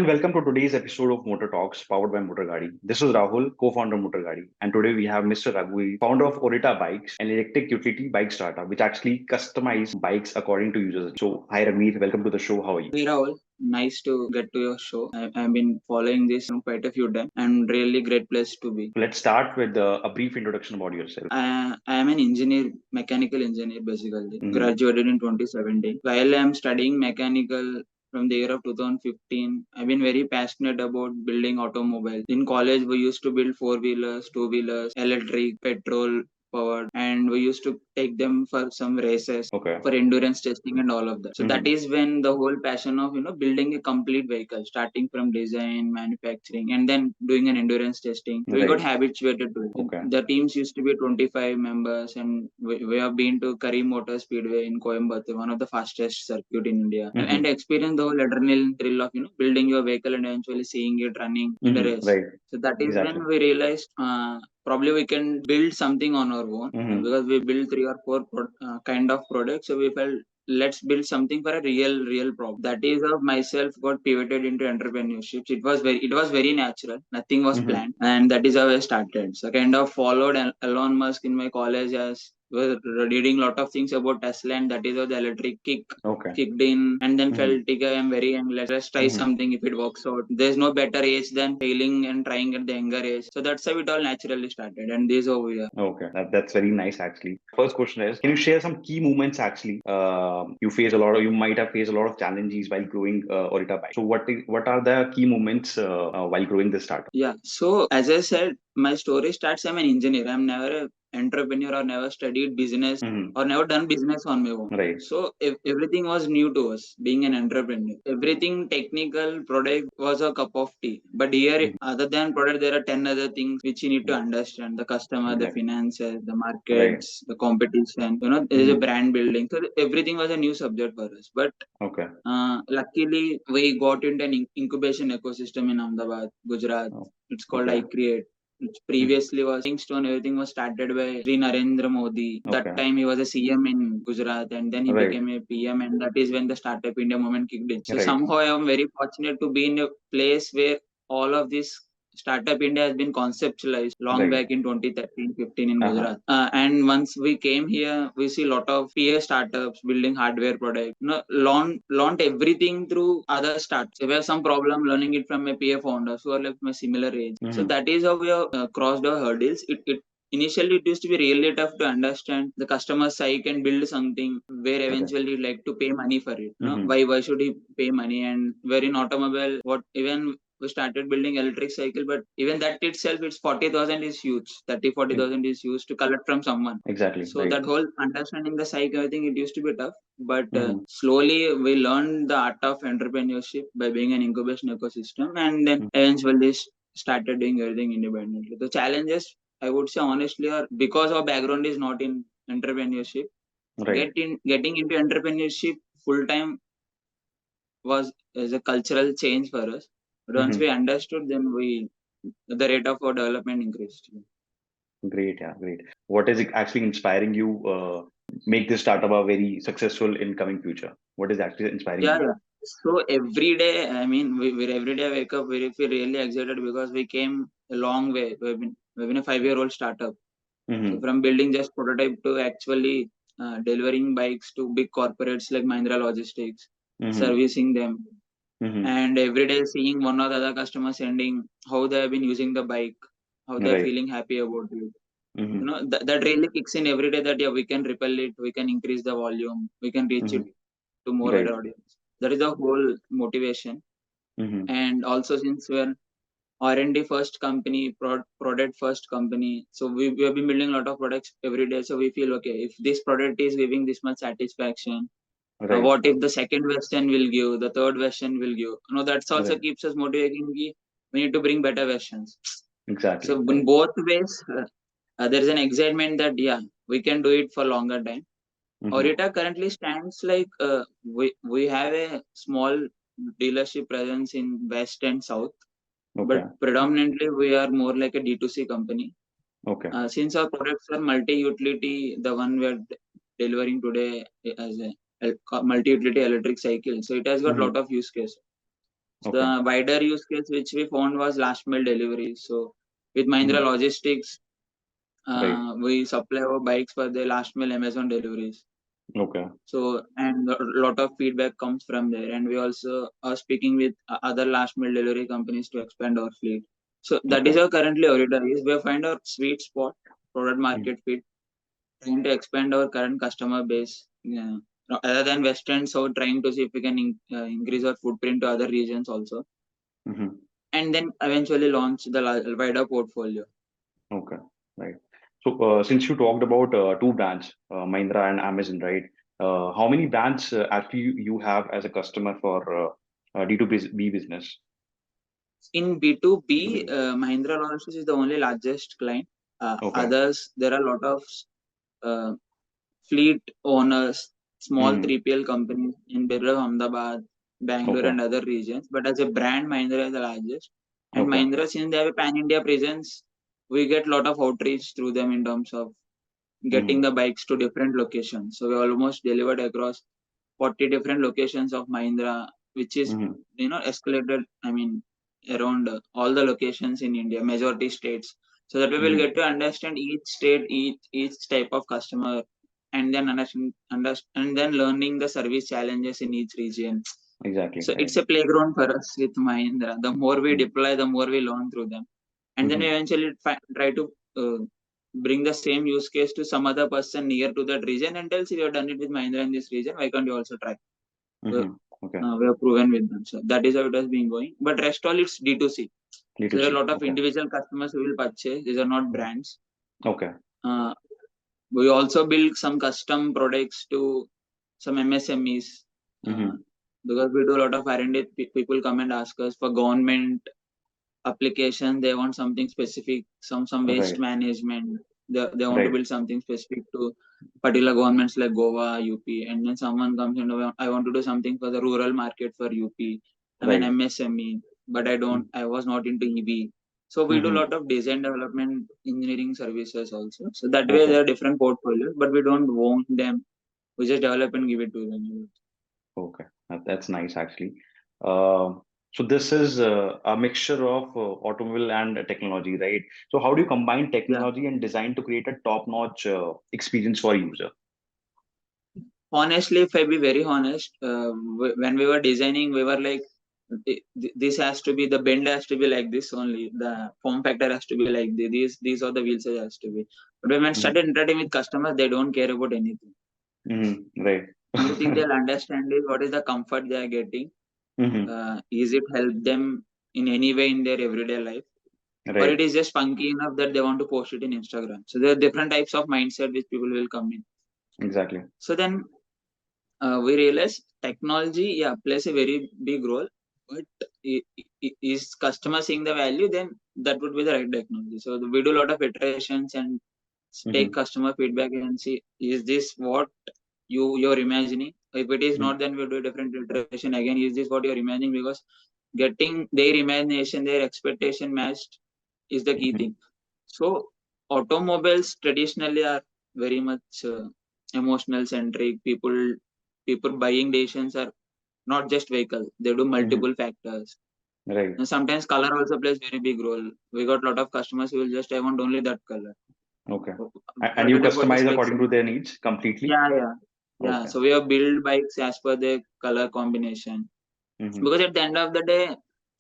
and welcome to today's episode of Motor Talks powered by Motor Gadi. This is Rahul, co-founder of Motor Gadi, and today we have Mr. Raghuveer, founder of Aurita Bikes, an electric utility bike startup which actually customize bikes according to users. So, hi Raghuveer, welcome to the show. How are you? Hey Rahul, nice to get to your show. I've been following this quite a few times and really great place to be. Let's start with a brief introduction about yourself. I am an engineer, mechanical engineer basically. Mhm. Graduated in 2017. While I'm studying mechanical from the year of 2015, I've been very passionate about building automobiles. In college, we used to build four-wheelers, two-wheelers, electric, petrol powered, and we used to take them for some races Okay. for endurance testing and all of that. So that Mhm. is when the whole passion of building a complete vehicle, starting from design, manufacturing, and then doing an endurance testing. We got Right. habituated to it. Okay. The teams used to be 25 members, and we have been to Karim Motor Speedway in Coimbatore, one of the fastest circuit in India, and Mhm. experience the whole adrenaline thrill of building your vehicle and eventually seeing it running in a Mhm. race. Right. So that is Exactly. when we realized probably we can build something on our own Mhm. because we built three or four kind of products. So we felt let's build something for a real problem. That is how myself got pivoted into entrepreneurship. It was very natural. Nothing was Mhm. planned, and that is how I started. So kind of followed Elon Musk in my college as was reading lot of things about Tesla, and that is how the electric Okay. kicked in, and then Mhm. felt okay, I'm very young, let's try Mhm. something if it works out. There's no better age than failing and trying at the younger age. So that's how it all naturally started, and this is how we are. Okay, that's very nice actually. First question is, can you share some key moments actually? You might have faced a lot of challenges while growing Orita Bike. So what are the key moments while growing this startup? Yeah. So as I said, my story starts. I'm an engineer. I'm never an entrepreneur or never studied business Hmm. or never done business on my own. Right. So if everything was new to us, being an entrepreneur, everything technical product was a cup of tea. But here, Mhm. other than product, there are 10 other things which you need to understand: the customer, the Exactly. finances, the Right. markets, the competition. There is a Hmm. brand building. So everything was a new subject for us. But Okay. luckily, we got into an incubation ecosystem in Ahmedabad, Gujarat. Oh, It's called okay. I Create, which Mhm. previously was Stone. Everything was started by Sri Narendra Modi. That Okay. time he was a CM in Gujarat, and then he Right. became a PM, and that is when the Startup India movement kicked in. So Right. somehow I am very fortunate to be in a place where all of this Startup India has been conceptualized long Right. back in 2013-15 in Uh-huh. Gujarat. And once we came here, we see a lot of peer startups building hardware products. Launched everything through other startups. If we have some problem learning it from a peer founders who are like my similar age. So Hmm. that is how we have crossed our hurdles. It initially it used to be really tough to understand the customer side and build something where Okay. eventually like to pay money for it. Hmm. Why should he pay money? And where in automobile, what even we started building electric cycle, but even that itself, it's 40,000 is huge. 30-40,000 is huge to collect from someone. Exactly. So Right. that whole understanding the cycle, I think it used to be tough, but Hmm. slowly we learned the art of entrepreneurship by being an incubation ecosystem, and then eventually started doing everything independently. The challenges, I would say honestly, are because our background is not in entrepreneurship. Right. Getting into entrepreneurship full time was as a cultural change for us. But once we Hmm. understood, then the rate of our development increased. Great. Yeah. Great. What is actually inspiring you make this startup a very successful in coming future? What is actually inspiring Yeah, you? yeah. So every day, I mean, we every day wake up, we feel really excited because we came a long way. We've been a 5-year-old startup. So Hmm. from building just prototype to actually delivering bikes to big corporates like Mahindra Logistics, Hmm. servicing them, Hmm. and every day seeing one or the other customer sending how they have been using the bike, how they're Right. feeling happy about it. Hmm. That really kicks in every day that yeah, we can repel it, we can increase the volume, we can reach it Hmm. to more Right. wider audience. That is the whole motivation. Hmm. And also since we're R&D first company, product first company, so we have been building a lot of products every day. So we feel okay, if this product is giving this much satisfaction, Right. what if the second version will give, the third version will give? That also Right. keeps us motivating. We need to bring better versions. Exactly. So in Right. both ways, there is an excitement that yeah, we can do it for longer time. Hmm. Aurita currently stands like we have a small dealership presence in West and South, but Okay. predominantly we are more like a D2C company. Okay. Since our products are multi-utility, the one we are delivering today as a multi-utility electric cycle, so it has got a Hmm. lot of use cases. Okay. The wider use case which we found was last mile delivery. So with Mahindra Hmm. Logistics, Right. we supply our bikes for the last mile Amazon deliveries. Okay. So and a lot of feedback comes from there, and we also are speaking with other last mile delivery companies to expand our fleet. So that Okay. is how currently Aurita is. We find our sweet spot, product Mhm. market fit, trying to expand our current customer base. Yeah. Other than Western, so trying to see if we can increase our footprint to other regions also, Mhm. and then eventually launch the wider portfolio. Okay. Right. So, since you talked about two brands, Mahindra and Amazon, right? How many brands actually you have as a customer for D2B business? In B2B, Mhm. Mahindra Logistics is the only largest client. Okay. Others, there are a lot of uh, fleet owners, small Hmm. 3PL companies in Bangalore, Ahmedabad, Bangalore, Okay. and other regions. But as a brand, Mahindra is the largest. And Okay. Mahindra, since they have a pan India presence, we get a lot of outreach through them in terms of getting Hmm. the bikes to different locations. So we almost delivered across 40 different locations of Mahindra, which is Hmm. escalated. I mean, around all the locations in India, majority states, so that we will Hmm. get to understand each state, each type of customer, and then and then learning the service challenges in each region. Exactly. So Right. it's a playground for us with Mahindra. The more we Mm-hmm. deploy, the more we learn through them, and then we Mm-hmm. eventually try to bring the same use case to some other person near to that region and tell, see, you have done it with Mahindra in this region. Why can't you also try? We, Mm-hmm. Okay. we have proven with them. So that is how it has been going. But rest all it's D2C. So there are a D2C. lot of Okay. individual customers who will purchase. These are not Mhm. brands. Okay. Uh, we also build some custom products to some MSMEs, uh, Mm-hmm. because we do a lot of R&D. People come and ask us for government application. They want something specific, some waste Right. management. They want to Right. build something specific to particular governments like Goa, UP, and then someone comes and I want to do something for the rural market for UP. I'm an Right. MSME, but I was not into EV. So we do a Mm-hmm. lot of design development engineering services also. So that way Okay. there are different portfolios, but we don't own them. We just develop and give it to them. Okay. That's nice, actually. So this is a mixture of automobile and technology, right? So how do you combine Yeah. technology and design to create a top-notch experience for a user? Honestly, if I be very honest, when we were designing, we were like, this has to be, the bend has to be like this only. The form factor has to be like this. These are the wheels it has to be. But when I Mm-hmm. started interacting with customers, they don't care about anything. Mm-hmm. Right. Only thing they'll understand is what is the comfort they are getting. Mm-hmm. Is it help them in any way in their everyday life, or Right. it is just funky enough that they want to post it in Instagram. So there are different types of mindset which people will come in. Exactly. So then we realize technology, yeah, plays a very big role, but is customer seeing the value, then that would be the right technology. So we do a lot of iterations and take Mm-hmm. customer feedback and see, is this what you're imagining? If it is not, then we'll do a different iteration again. Is this what you're imagining? Because getting their imagination, their expectation matched is the key Mm-hmm. thing. So automobiles traditionally are very much emotional centric. People buying decisions are not just vehicle. They do Mm-hmm. multiple factors. Right. And sometimes color also plays very big role. We got a lot of customers who will just, I want only that color. Okay. And you Forget about the customize specs. according to their needs completely? Yeah, yeah, yeah. Okay. So we have build bikes as per the color combination. Mm-hmm. Because at the end of the day,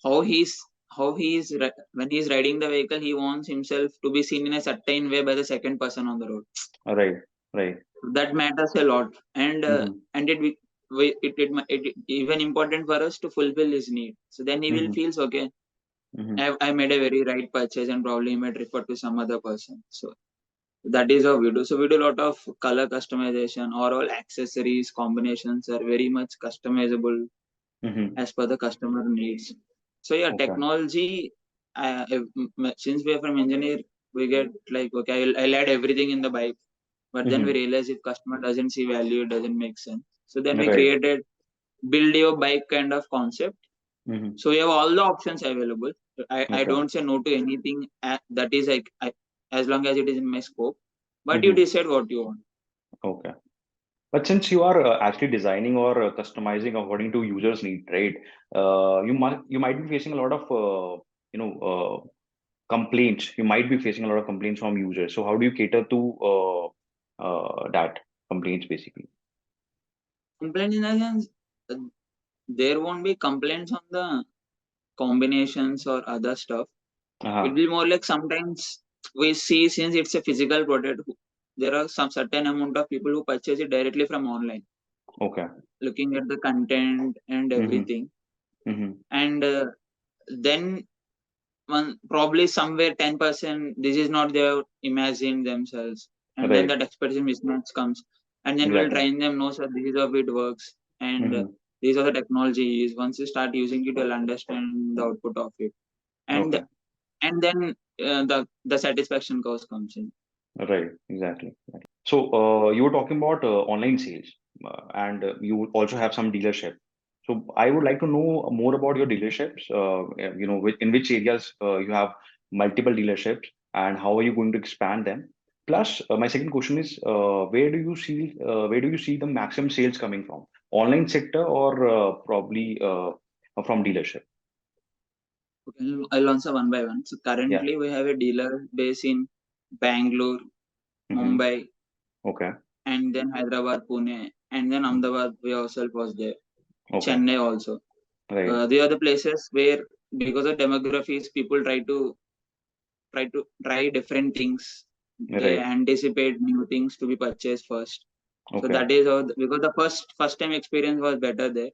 how he's when he's riding the vehicle, he wants himself to be seen in a certain way by the second person on the road. Right. Right. That matters a lot, Mm-hmm. and it even important for us to fulfill his need. So then he will Mm-hmm. feels okay. Mm-hmm. I made a very right purchase, and probably he might refer to some other person. So that is how we do. So we do a lot of color customization, or all accessories combinations are very much customizable Mm-hmm. as per the customer needs. So yeah, Okay. technology. Since we are from engineer, we get like, okay, I'll add everything in the bike, but then we Mm-hmm. realize if customer doesn't see value, it doesn't make sense. So then we Right. created build your bike kind of concept. Mm-hmm. So you have all the options available. I Okay. don't say no to anything that is as long as it is in my scope. But you Mm-hmm. decide what you want. Okay. But since you are actually designing or customizing according to users' need, right? You might be facing a lot of you know complaints. You might be facing a lot of complaints from users. So how do you cater to that complaints basically? Complaint in the sense, uh, there won't be complaints on the combinations or other stuff. It will Uh-huh. be more like sometimes we see, since it's a physical product, there are some certain amount of people who purchase it directly from online, Okay. looking at the content and Mm-hmm. everything. Mm-hmm. And then one probably somewhere 10% this is not their imagine themselves, and then Right. that expectation mismatch comes, and then we'll Exactly. train them, no sir, this is how it works, and Mm-hmm. these are the technologies. Once you start using it, you'll understand the output of it, and Okay. then the satisfaction cost comes in. Right. Exactly. So you were talking about online sales, and you also have some dealership. So I would like to know more about your dealerships. In which areas you have multiple dealerships, and how are you going to expand them? Plus, my second question is, where do you see the maximum sales coming from? Online sector or probably from dealership? Okay, I'll answer one by one. So Yeah. currently we have a dealer base in Bangalore, Mm-hmm. Mumbai, Okay. and then Hyderabad, Pune, and then Ahmedabad. We ourselves was there. Okay. Chennai also. Right. They are the places where, because of demographies, people try different things. They Right. anticipate new things to be purchased first. So Okay. that is how, because the first time experience was better there.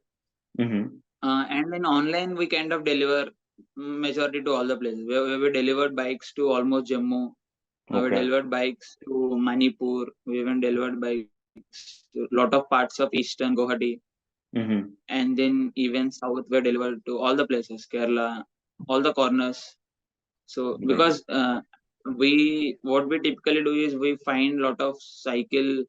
Mm-hmm. And then online we kind of deliver majority to all the places. We delivered bikes to almost Jammu. We Okay. delivered bikes to Manipur. We even delivered bikes to a lot of parts of Eastern Guwahati, Mm-hmm. and then even South were delivered to all the places, Kerala, all the corners. So Right. because we what we typically do is we find lot of cycle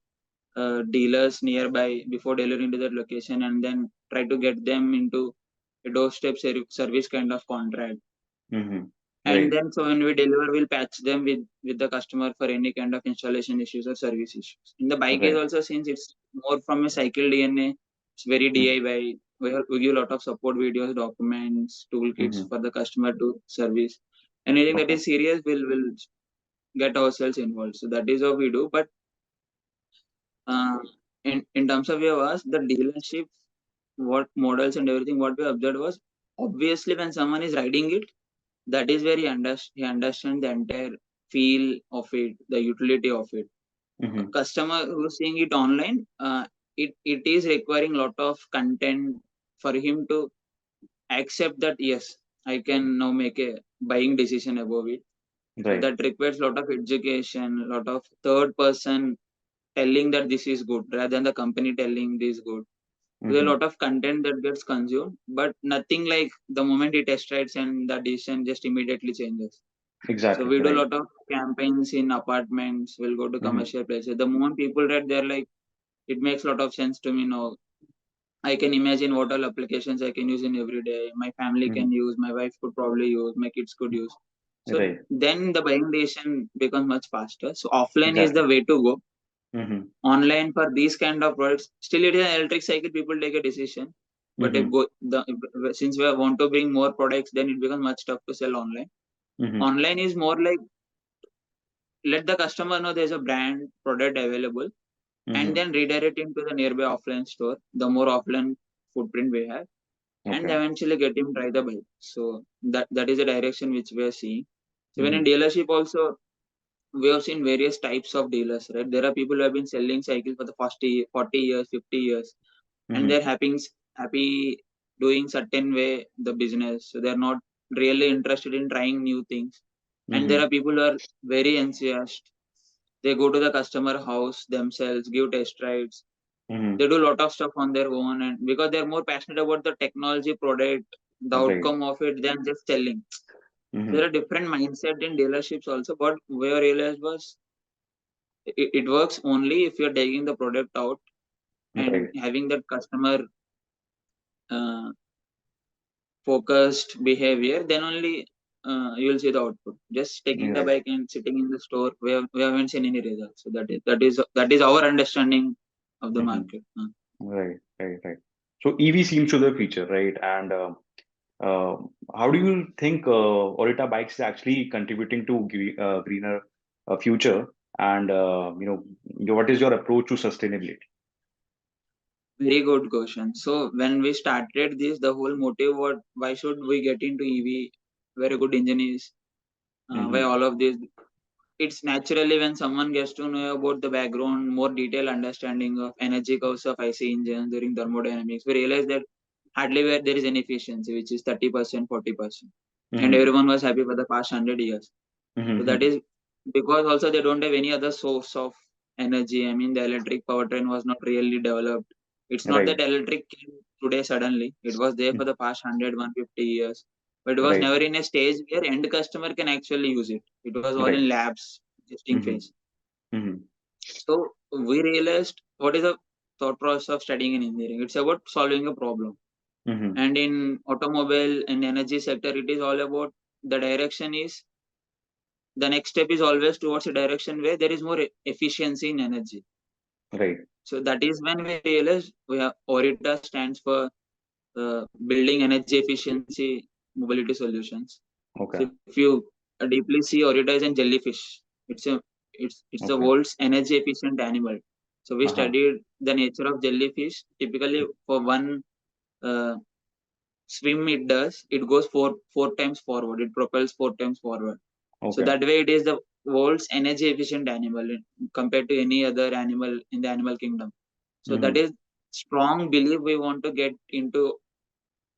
dealers nearby before delivering to that location, and then try to get them into a doorstep service kind of contract. Mm-hmm. And Right. then so when we deliver, we'll patch them with the customer for any kind of installation issues or service issues. In the bike is Right. also, since it's more from a cycle DNA, it's very Mm-hmm. DIY. We give a lot of support videos, documents, toolkits Mm-hmm. for the customer to service. Anything that Okay. is serious, we'll get ourselves involved. So that is how we do. But uh, in terms of your ask, the dealership, what models and everything, what we observed was, obviously when someone is riding it, that is where he understands the entire feel of it, the utility of it. A Mm-hmm. customer who's seeing it online, it is requiring lot of content for him to accept that yes, I can now make a buying decision above it. So Right. that requires lot of education, lot of third person telling that this is good rather than the company telling this is good. So there's a Mm-hmm. lot of content that gets consumed, but nothing like the moment he test rides and the decision just immediately changes. So Exactly. we do a Right. lot of campaigns in apartments. We'll go to Mm-hmm. commercial places. The moment people read, they're like, it makes a lot of sense to me now. I can imagine what all applications I can use in every day. My family Mm-hmm. can use. My wife could probably use. My kids could use. So Right. then the buying decision becomes much faster. So offline is the Exactly. way to go. Mm-hmm. Online for these kind of products, still it is an electric cycle. People take a decision, but if Mm-hmm. go the since we want to bring more products, then it becomes much tough to sell online. Mm-hmm. Online is more like, let the customer know there's a brand product available, and Mm-hmm. then redirect him to the nearby offline store, the more offline footprint we have, and Okay. eventually get him try the bike. So that is the direction which we are seeing. So when in Mm-hmm. dealership also, we have seen various types of dealers, right? There are people who have been selling cycles for the 40 years, 50 years, and they're Mm-hmm. happy doing certain way the business. So they're not really interested in trying new things. And there Mm-hmm. are people who are very enthusiastic. They go to the customer house themselves, give test rides. Mm-hmm. They do a lot of stuff on their own, and because they're more passionate about the technology product, the Right. outcome of it, than just selling. There Mm-hmm. are different mindset in dealerships also. But where I realized was, it works only if you're taking the product out and Right. having that customer uh, focused behavior. Then only you'll see the output. Just taking the Right. bike and sitting in the store, we haven't seen any results. So that is our understanding of the Mm-hmm. market. Right, right, right. So EV seems to be the future, right? And uh, how do you think Aurita Bikes is actually contributing to greener future? And what is your approach to sustainability? Very good question. So when we started this, the whole motive was why should we get into EV? Very good engine is why Mm-hmm. all of this. It's naturally when someone gets to know about the background, more detailed understanding of energy curves of IC engines during thermodynamics, we realize that hardly where there is any efficiency, which is 30%, 40%. And Mm-hmm. everyone was happy for the past 100 years. So that Mm-hmm. is because also they don't have any other source of energy. I mean, the electric powertrain was not really developed. It's not Right. that electric came today suddenly. It was there for Mm. the past 100, 150 years. But it was Right. never in a stage where end customer can actually use it. It was all Right. in labs, testing Mm-hmm. phase. Mm-hmm. So we realized what is the thought process of studying in engineering. It's about solving a problem. Mm-hmm. And in automobile and energy sector, it is all about the direction is the next step is always towards a direction where there is more efficiency in energy. Right. So that is when we realized we have Orita stands for building energy efficiency mobility solutions. Okay. So if you deeply see Orita is a jellyfish. It's a it's the Okay. world's energy efficient animal. So we Uh-huh. studied the nature of jellyfish. Typically, for one uh, swim it does, it goes four times forward. It propels four times forward. So Okay. that way, it is the world's energy efficient animal compared to any other animal in the animal kingdom. So that Mm-hmm. is strong belief we want to get into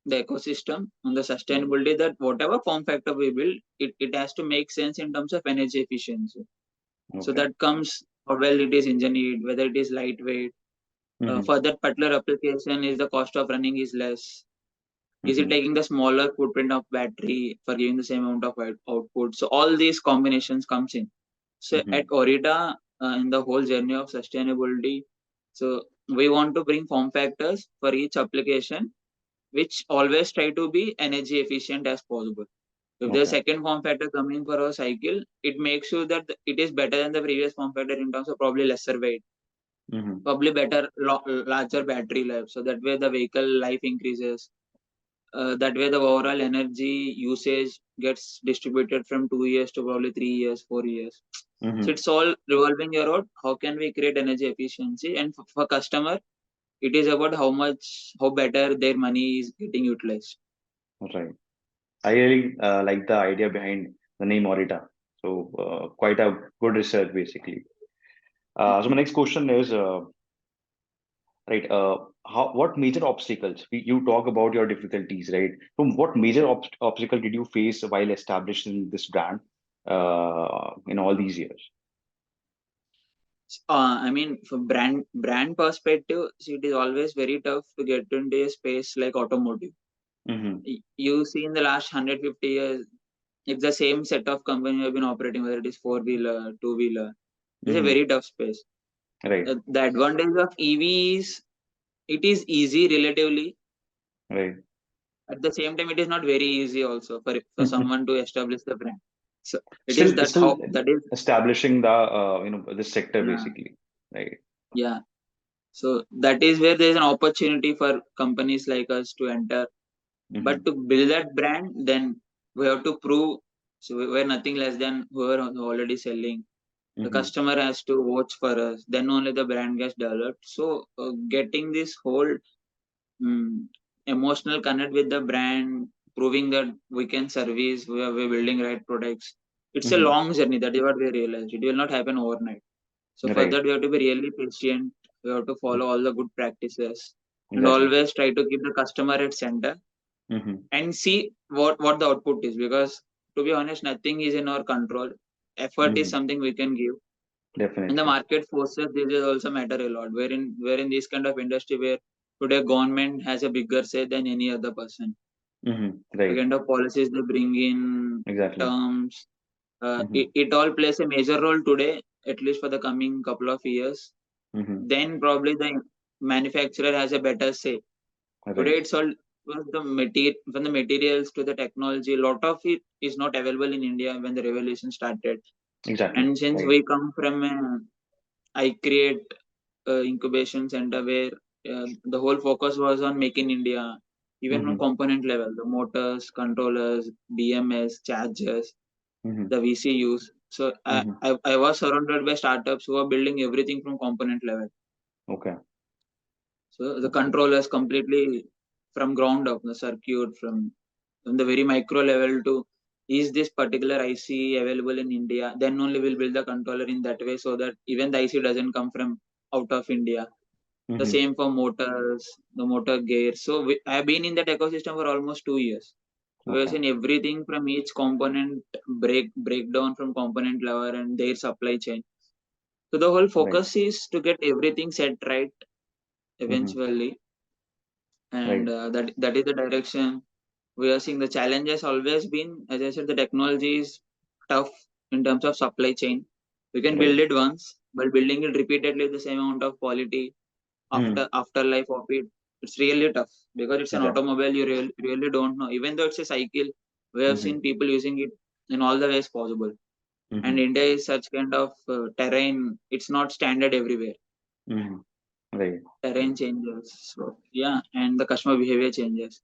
the ecosystem on the sustainability that whatever form factor we build, it has to make sense in terms of energy efficiency. So Okay. that comes how well it is engineered, whether it is lightweight. Mm-hmm. For that particular application, is the cost of running is less, is it Mm-hmm. taking the smaller footprint of battery for giving the same amount of output? So all these combinations comes in. So Mm-hmm. at Orita, in the whole journey of sustainability, so we want to bring form factors for each application, which always try to be energy efficient as possible. If there's Okay. second form factor coming for a cycle, it makes sure that it is better than the previous form factor in terms of probably lesser weight, Mm-hmm. probably better larger battery life. So that way the vehicle life increases, that way the overall energy usage gets distributed from 2 years to probably 3 years, 4 years. So Mm-hmm. it's all revolving around how can we create energy efficiency, and for customer it is about how better their money is getting utilized. Right. I really like the idea behind the name Aurita. So quite a good research, basically. So my next question is, right, what major obstacles, you talk about your difficulties, right? So what major obstacle did you face while establishing this brand in all these years? I mean, from brand perspective, see, it is always very tough to get into a space like automotive. Mm-hmm. You see, in the last 150 years, it's the same set of company have been operating, whether it is four wheeler, two wheeler. It's a Mm-hmm. very tough space. Right. The advantage of EV is it is easy relatively. Right. At the same time, it is not very easy also for someone to establish the brand. So it is that Still how that is establishing the this sector, yeah, basically, right? yeah. So that is where there is an opportunity for companies like us to enter. But Mm-hmm. to build that brand, then we have to prove. So we're nothing less than whoever already selling. The Mm-hmm. customer has to watch for us. Then only the brand gets developed. So getting this whole mm, emotional connect with the brand, proving that we can service, we're building right products. It's a Mm-hmm. long journey. That is what we realized. It will not happen overnight. So for Right. that, we have to be really patient. We have to follow all the good practices and Exactly. always try to keep the customer at center Mm-hmm. and see what the output is. Because to be honest, nothing is in our control. Effort is Mm-hmm. something we can give, and the Definitely. market forces this is also matter a lot. Wherein this kind of industry where today government has a bigger say than any other person. Mm-hmm. The Right. kind of policies they bring in, Exactly. terms, Mm-hmm. it all plays a major role today, at least for the coming couple of years. Mm-hmm. Then probably the manufacturer has a better say. Today Right. it's all from the materials to the technology. A lot of it is not available in India when the revolution started. Exactly. And since Right. we come from I create. incubation center where the whole focus was on Make in India, even on Mm-hmm. component level, the motors, controllers, BMS, chargers, Mm-hmm. the VCUs. So Mm-hmm. I was surrounded by startups who are building everything from component level. Okay. So the Okay. controllers completely from ground up, the circuit from the very micro level to is this particular IC available in India? Then only we'll build the controller in that way so that even the IC doesn't come from out of India. The Mm-hmm. same for motors, the motor gear. So I have been in that ecosystem for almost 2 years. So we have Okay. seen everything from each component breakdown from component level and their supply chain. So the whole Right. focus is to get everything set right Mm-hmm. eventually, and Right. that is the direction we are seeing. The challenge has always been, as I said, the technology is tough in terms of supply chain. We can Right. build it once, but building it repeatedly with the same amount of quality Mm-hmm. afterlife of it, it's really tough because it's an Okay. automobile. You really don't know. Even though it's a cycle, we have Mm-hmm. seen people using it in all the ways possible. And Mm-hmm. India is such kind of terrain. It's not standard everywhere. Mm-hmm. Right. Terrain changes. So yeah, and the customer behavior changes.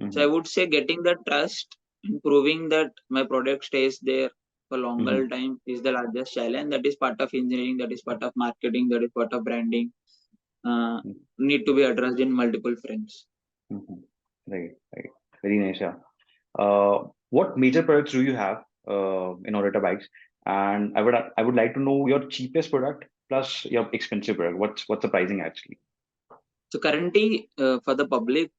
So I Mm-hmm. would say getting the trust and proving that my product stays there for Mm-hmm. longer time is the largest challenge. That is part of engineering. That is part of marketing. That is part of branding. Uh, need to be addressed in multiple frames. Mm-hmm. Right. Right. Very nice. Yeah. What major products do you have in Aurita Bikes? And I would like to know your cheapest product plus your expensive product. What's the pricing actually? So currently, for the public,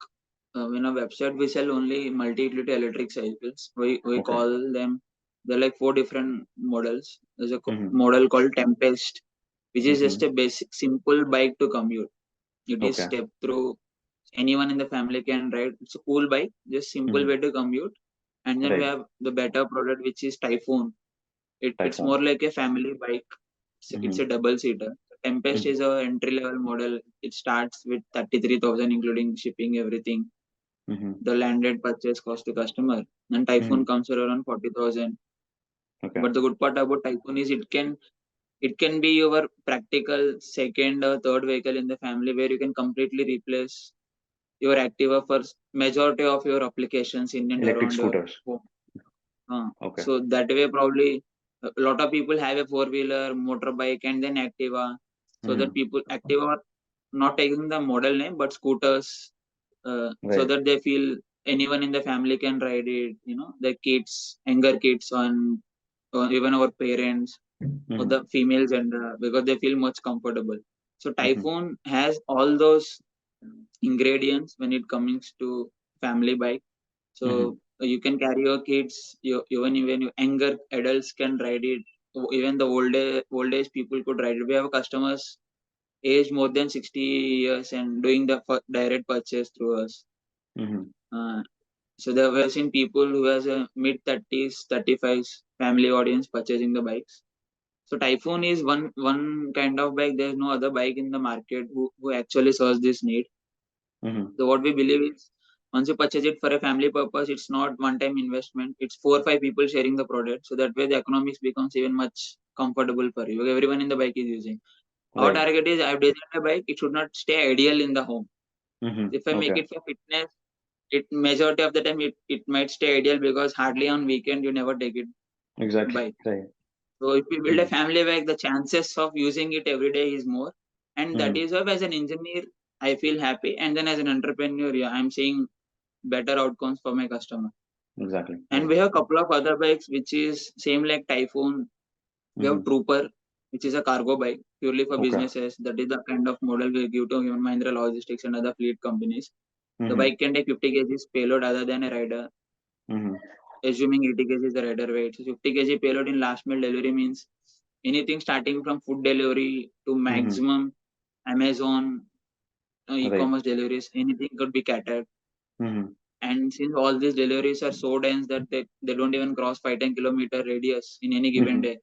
in our website, we sell only multi-utility electric cycles. We Okay. call them. There are like four different models. There's a Mm-hmm. model called Tempest, which is Mm-hmm. just a basic, simple bike to commute. It is Okay. step through. Anyone in the family can ride. It's a cool bike, just simple Mm-hmm. way to commute. And then we Right. have the better product, which is Typhoon. It's Typhoon. more like a family bike. It's Mm-hmm. a double seater. Tempest Mm-hmm. is a entry level model. It starts with 33,000 including shipping everything. Mm-hmm. The landed purchase cost to customer. And Mm-hmm. Typhoon comes around 40,000. Okay. But the good part about Typhoon is it can be your practical second or third vehicle in the family where you can completely replace your Activa for majority of your applications in and Electric around your scooters. home. Okay. So that way, probably a lot of people have a four wheeler, motorbike, and then Activa. So that Mm-hmm. people Activa are not taking the model name but scooters, so Right. that they feel anyone in the family can ride it. The kids, younger kids, or even our parents or Mm-hmm. the female gender because they feel much comfortable. So Mm-hmm. Typhoon has all those ingredients when it comes to family bike. Mm-hmm. So you can carry your kids, even your younger adults can ride it. Even the old age people could ride it. We have customers aged more than 60 years and doing the direct purchase through us. Mm-hmm. Uh, so there were seen people who has a mid 30s, 35s family audience purchasing the bikes. So Typhoon is one kind of bike. There's no other bike in the market who actually serves this need. Mm-hmm. So what we believe is once you purchase it for a family purpose, it's not one-time investment. It's 4 or 5 people sharing the product. So that way the economics becomes even much comfortable for you. Everyone in the bike is using. Our Right. target is I've designed a bike. It should not stay ideal in the home. Mm-hmm. If I make Okay. it for fitness, it majority of the time it might stay ideal because hardly on weekend you never take it Exactly. bike. Right. So if you build a Mm-hmm. family bike, the chances of using it every day is more. And that Mm-hmm. is why as an engineer, I feel happy. And then as an entrepreneur, yeah, I'm seeing better outcomes for my customer. Exactly. And Right. we have a couple of other bikes which is same like Typhoon. We have Mm-hmm. Trooper, which is a cargo bike purely for Okay. businesses. That is the kind of model we give to Human Mahindra Logistics and other fleet companies. The Mm-hmm. bike can take 50 kgs payload other than a rider, Mm-hmm. assuming 80 kg is the rider weight. So 50 kg payload in last mile delivery means anything starting from food delivery to Mm-hmm. maximum Amazon Right. e-commerce deliveries, anything could be catered. Mm-hmm. And since all these deliveries are so dense that they don't even cross 5-10 kilometer radius in any given Mm-hmm. day,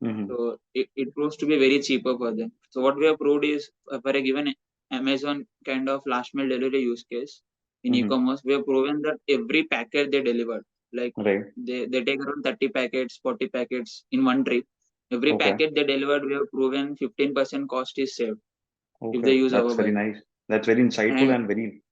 Mm-hmm. so it proves to be very cheaper for them. So what we have proved is for a given Amazon kind of last mile delivery use case in Mm-hmm. e-commerce, we have proven that every packet they delivered, like Right. they take around 30 packets, 40 packets in one trip. Every Okay. packet they delivered, we have proven 15% cost is saved. if they Okay, use that's our very bike. nice. That's very insightful And and very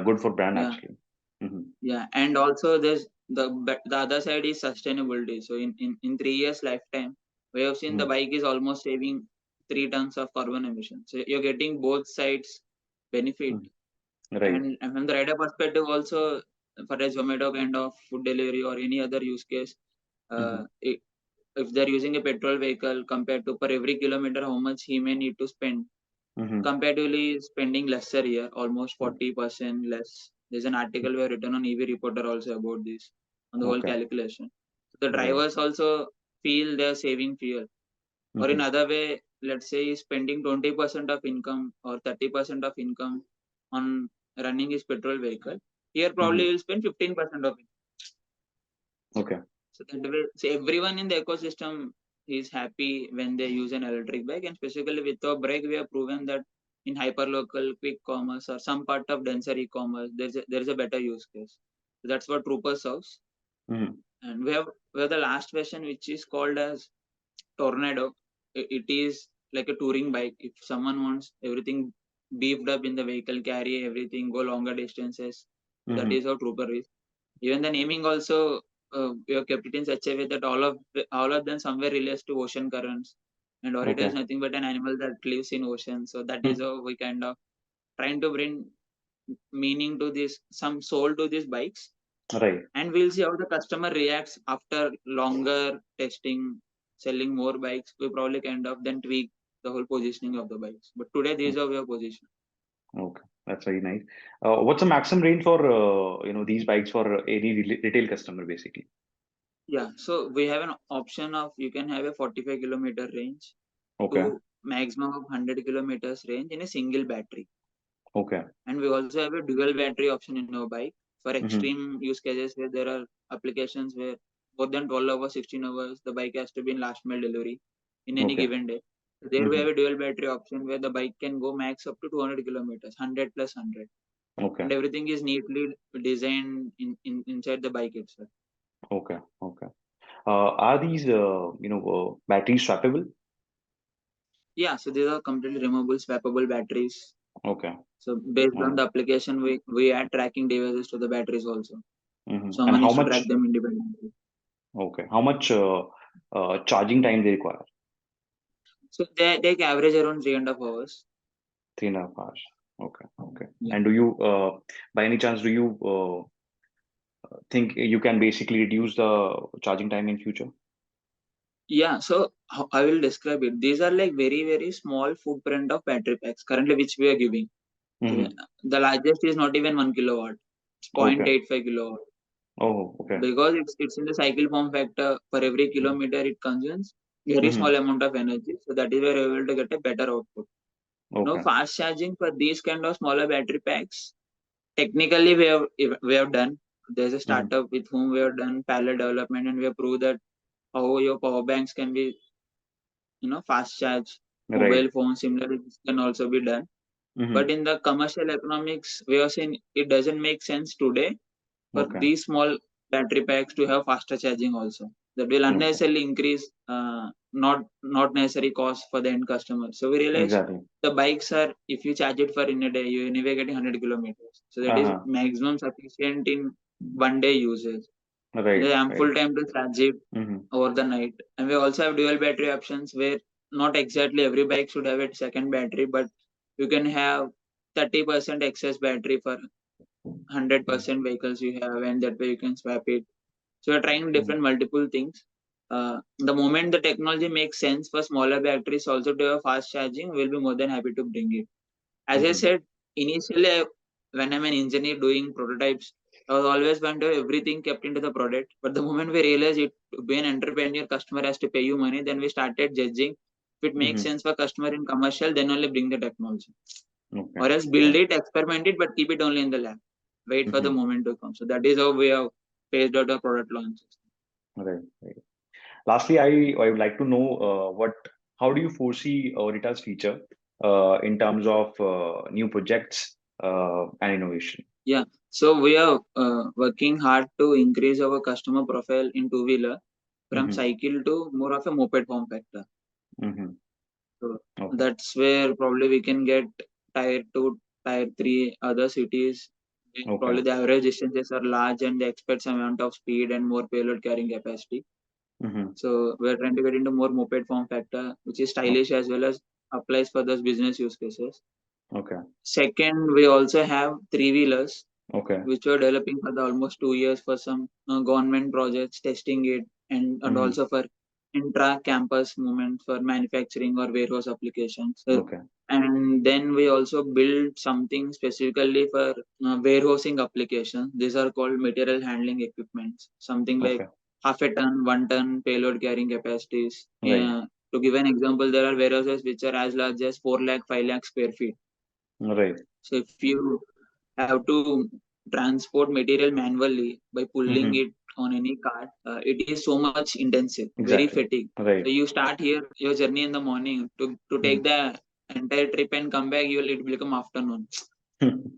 good for brand yeah, actually. Hmm. yeah, and also there's the other side is sustainability. So in 3 years lifetime, we have seen the Hmm. bike is almost saving 3 tons of carbon emissions. So you're getting both sides benefit. Hmm. Right. And from the rider perspective also, for a Zomato kind of food delivery or any other use case, Hmm. if they're using a petrol vehicle compared to per every kilometer how much he may need to spend, Hmm. comparatively spending lesser here, almost 40% less. There's an article we have written on EV Reporter also about this, on the whole Okay. calculation. So the Right. drivers also feel they're saving fuel. Or in Hmm. other way, let's say he's spending 20% of income or 30% of income on running his petrol vehicle. Here Hmm. probably he'll spend 15% of it. Okay. So that way, so everyone in the ecosystem is happy when they use an electric bike, and specifically with our brake, we have proven that in hyperlocal, quick commerce, or some part of denser e-commerce, there is a better use case. So that's what Trooper serves. Hmm. And we have the last version, which is called as Tornado. It is like a touring bike. If someone wants everything beefed up in the vehicle, carry everything, go longer distances, so that Hmm. is how Trooper is. Even the naming also, we have kept it in such a way that all of them somewhere relates to ocean currents. And Aurita Okay. is nothing but an animal that lives in ocean. So that is Hmm. how we kind of trying to bring meaning to this, some soul to these bikes. Right. And we'll see how the customer reacts after longer testing, selling more bikes. We probably kind of then tweak the whole positioning of the bikes. But today, these are our position. Okay. That's very nice. What's the maximum range for these bikes for any retail customer basically? Yeah, so we have an option of you can have a 45-kilometer range Okay. to maximum of 100 kilometers range in a single battery. Okay. And we also have a dual battery option in our bike for Hmm. extreme use cases where there are applications where more than 12 hours, 16 hours, the bike has to be in last mile delivery in any Okay. given day. So there we Hmm. have a dual battery option where the bike can go max up to 200 kilometers, 100 plus 100. Okay. And everything is neatly designed inside the bike itself. Okay. Okay. Are these batteries swappable? Yeah, so these are completely removable, swappable batteries. Okay. So based on Uh, the application, we add tracking devices to the batteries also. And Someone how needs to much? track them independently. Okay. How much charging time they require? So they take average around 3.5 hours. 3.5 hours. Okay. Okay. Yeah. And do you, by any chance, do you think you can basically reduce the charging time in future? Yeah, so I will describe it. These are like very, very small footprint of battery packs currently which we are giving. So Hmm. the largest is not even 1 kilowatt. It's Okay. 0.85 kilowatt. Oh, okay. Because it's in the cycle form factor, for every kilometer it consumes very small Hmm. amount of energy. So that is where we're able to get a better output. Now Okay. fast charging for these kind of smaller battery packs, technically we have done. There's a Hmm. startup with whom we have done parallel development, and we have proved that how your power banks can be, fast charge Right. mobile phones. Similarly this can also be done, but Hmm. in the commercial economics we are saying it doesn't make sense today for Okay. these small battery packs to have faster charging also. That will Okay. unnecessarily increase not necessary cost for the end customer. So we realize Exactly. the bikes are, if you charge it for in a day, you anyway getting 100 kilometers, so that is Uh-huh. maximum sufficient in one day usage. Right. There's Right. ample time to charge it Hmm. over the night. And we also have dual battery options where not exactly every bike should have a second battery, but you can have 30% excess battery for 100% vehicles you have, and that way you can swap it. So we're trying different multiple things. The moment the technology makes sense for smaller batteries also to have fast charging, we'll be more than happy to bring it. As I Hmm. said, initially, when I'm an engineer doing prototypes, I was always want to have everything kept into the product. But the moment we realized it, to be an entrepreneur, customer has to pay you money, then we started judging. If it makes Hmm. sense for customer in commercial, then only bring the technology. Okay. Or else build Right. it, experiment it, but keep it only in the lab. Wait for the Hmm. moment to come. So that is how we have phased out our product launches. Right. Right. Lastly, I would like to know how do you foresee Rita's future in terms of new projects and innovation? Yeah. So we are working hard to increase our customer profile in two-wheeler from Hmm. cycle to more of a moped form factor. Hmm. So Okay. that's where probably we can get tier two, tier three other cities. Okay. Probably the average distances are large and they expect some amount of speed and more payload carrying capacity. Mm-hmm. So we're trying to get into more moped form factor, which is Okay. stylish as well as applies for those business use cases. Okay. Second, we also have three wheelers, Okay. which were developing for the almost 2 years for some government projects, testing it, and Mm-hmm. also for intra-campus movement for manufacturing or warehouse applications. Okay. And then we also build something specifically for warehousing applications. These are called material handling equipments, something like Okay. half a ton, 1 ton payload carrying capacities. Right. To give an example, there are warehouses which are as large as 4 lakh, 5 lakh square feet. Right. So if you have to transport material manually by pulling Mm-hmm. it on any cart, it is so much intensive, very Exactly. fatigue. So Right. you start here your journey in the morning to Mm-hmm. take the entire trip and come back. It will become afternoon.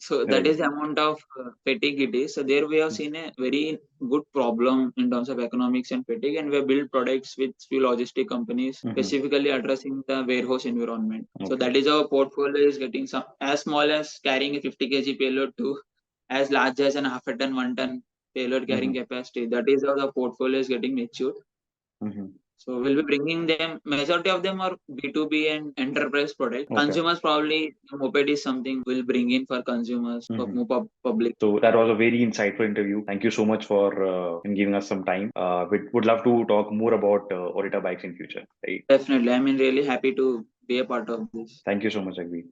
So that Right. is the amount of fatigue it is. So there we have seen a very good problem in terms of economics and fatigue, and we have built products with few logistic companies Mm-hmm. specifically addressing the warehouse environment. So Okay. that is our portfolio is getting some as small as carrying a 50 kg payload to as large as an half a ton, 1 ton payload Mm-hmm. carrying capacity. That is how the portfolio is getting matured. Mm-hmm. So we'll be bringing them. Majority of them are B2B and enterprise product. Okay. Consumers probably moped is something we'll bring in for consumers for Mm-hmm. more public. So that was a very insightful interview. Thank you so much for in giving us some time. We would love to talk more about Aurita Bikes in future. Right. Definitely, I mean really happy to be a part of this. Thank you so much, Raghuveer.